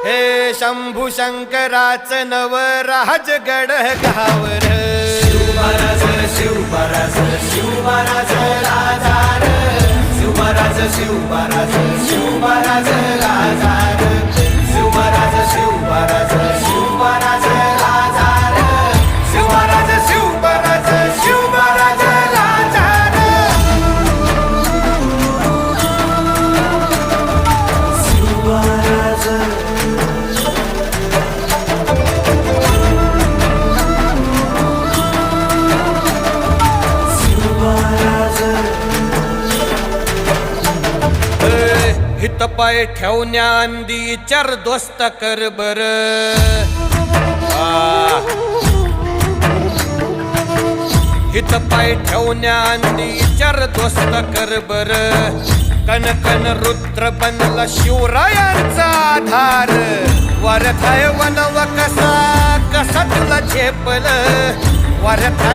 हे शंभू शंकराचं नवराजगड गावर शिवमहाराज शिवमहाराज शिवमहाराज राजा रे शिवमहाराज शिवमहाराज शिवमहाराज राजा रे शिवमहाराज शिवमहाराज शिवमहाराज राजा रे शिवमहाराज शिवमहाराज शिवमहाराज राजा रे शिवमहाराज हित पाय ठेवण्या अंदी चार दोस्त कर बर हित पाय ठेवण्या अंदी चार दोस्त कर बर कन कन रुद्र बनला शिवरायांचा आधार वरथाय वनव कसा कसा तुला झेपल वरथा